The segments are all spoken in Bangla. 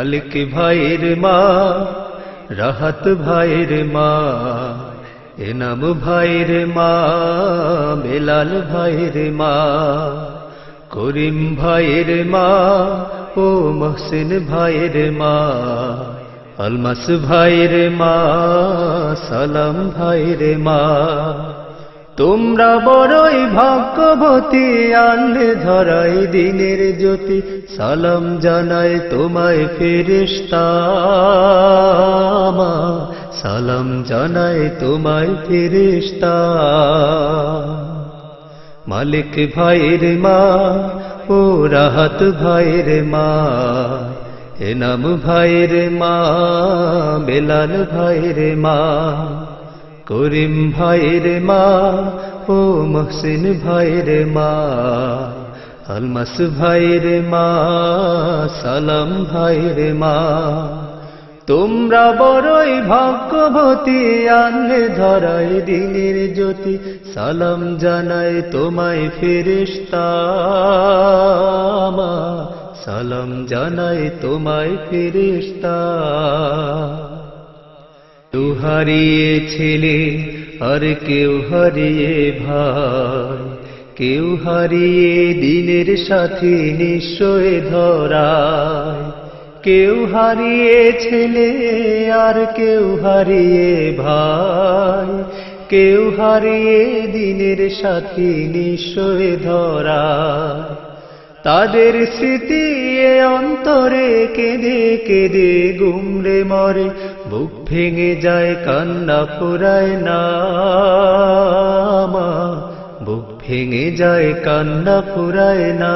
মালিক ভাইয়ের মা, রাহাত ভাইয়ের মা, এনাম ভাইয়ের মা, বেলাল ভাইয়ের মা, করিম ভাইয়ের মা, ও মহসিন ভাইয়ের মা, আলমাস ভাইয়ের মা, সালাম ভাইয়ের মা। তোমরা বড়ই ভাগ্যবতী, আনলে ধরাই দিনের জ্যোতি, সালাম জানাই তোমায় ফেরেশতা মা, সালাম জানাই তোমায় ফেরেশতা। মালিক ভাইয়ের মা, ও রাহাত ভাইয়ের মা, এনাম ভাইয়ের মা, বেলাল ভাইয়ের মা, করিম ভাইয়ের মা, ও মহসিন ভাইয়ের মা, আলমাস ভাইয়ের মা, সালাম ভাইয়ের মা। তোমরা বড়ই ভাগ্যবতী, আনলে ধরাই দিনের জ্যোতি, সালাম জানাই তোমায় ফেরেশতা মা, সালাম জানাই তোমায় ফেরেশতা। কেউ হারিয়ে ছেলে, আর কেউ হারিয়ে ভাই, কেউ হারিয়ে দিনের সাথী নিশ্চয় ধরায়। কেউ হারিয়ে ছেলে, আর কেউ হারিয়ে ভাই, কেউ হারিয়ে দিনের সাথী নিশ্চয় ধরায়। তাদের স্মৃতি এ অন্তরে কেঁদে কেঁদে গুমরে মরে, বুক ভেঙে যায় কান্না ফুরায় না মা, বুক ভেঙে যায় কান্না ফুরায় না।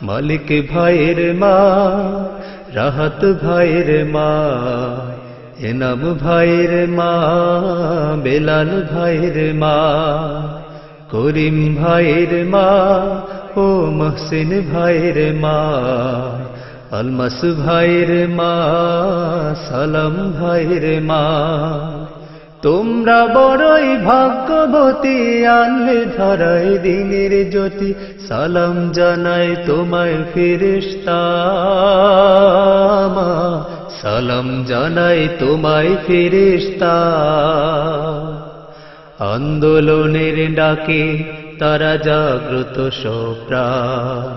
মালিক ভাইয়ের মা, রাহাত ভাইয়ের মা, এনাম ভাইয়ের মা, বেলাল ভাইয়ের মা, করিম ভাইয়ের মা, ও মহসিন ভাইয়ের মা, আলমাস ভাইয়ের মা, সালাম ভাইয়ের মা। তোমরা বড়ই ভাগ্যবতী, আনলে ধরাই দিনের জ্যোতি, সালাম জানাই তোমায় ফেরেশতা মা, সালাম জানাই তোমায় ফেরেশতা। আন্দোলনের ডাকে তারা জাগ্রত সপ্রাণ,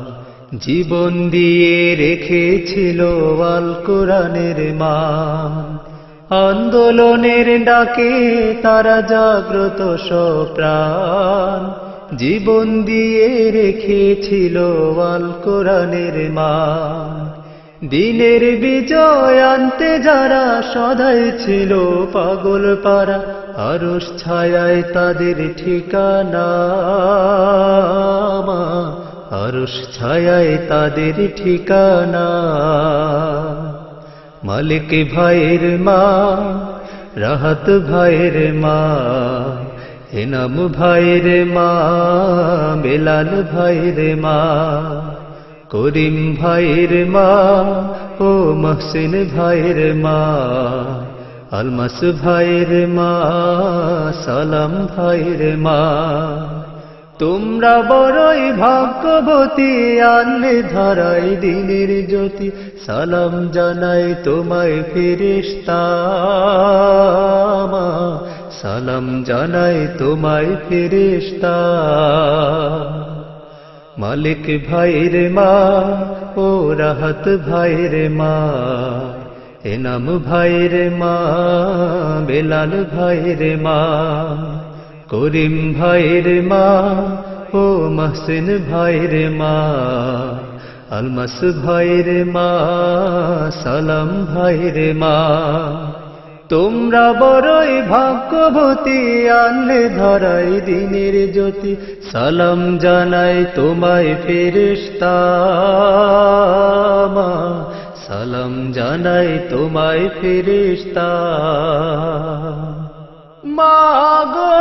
জীবন দিয়ে রেখেছিল আল কোরআনের মান। আন্দোলনের ডাকে তারা জাগ্রত সপ্রাণ, জীবন দিয়ে রেখেছিল আল কোরআনের মান। দিনের বিজয় আনতে যারা সদাই ছিল পাগল পারা, আরশ ছায়ায় তাদের ঠিকানা মা, আরশ ছায়ায় তাদের ঠিকানা। মালিক ভাইয়ের মা, রাহাত ভাইয়ের মা, এনাম ভাইয়ের মা, বেলাল ভাইয়ের মা, করিম ভাইয়ের মা, ও মহসিন ভাইয়ের মা, আলমাস ভাইয়ের মা, সালাম ভাইয়ের মা। তোমরা বড়ই ভাগ্যবতী, আনলে ধরাই দিনের জ্যোতি, সালাম জানাই তোমায় ফেরেশতা মা, সালাম জানাই তোমায় ফেরেশতা। মালিক ভাইয়ের মা, ও রাহাত ভাইয়ের মা, এনাম ভাইয়ের মা, বেলাল ভাইয়ের মা, করিম ভাইয়ের মা, ও মহসিন ভাইয়ের মা, আলমাস ভাইয়ের মা, সালাম ভাইয়ের মা। তোমরা বড়ই ভাগ্যবতী, আনলে ধরাই দিনের জ্যোতি, সালাম জানাই তোমায় ফেরেশতা মা, সালাম জানাই তোমায় ফেরেশতা। মাগো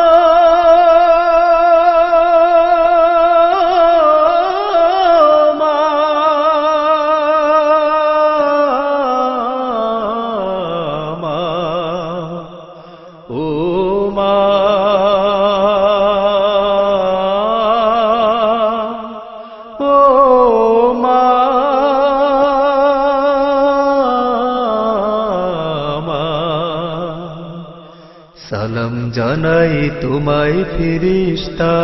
সালাম জানাই তোমায় ফেরেশতা।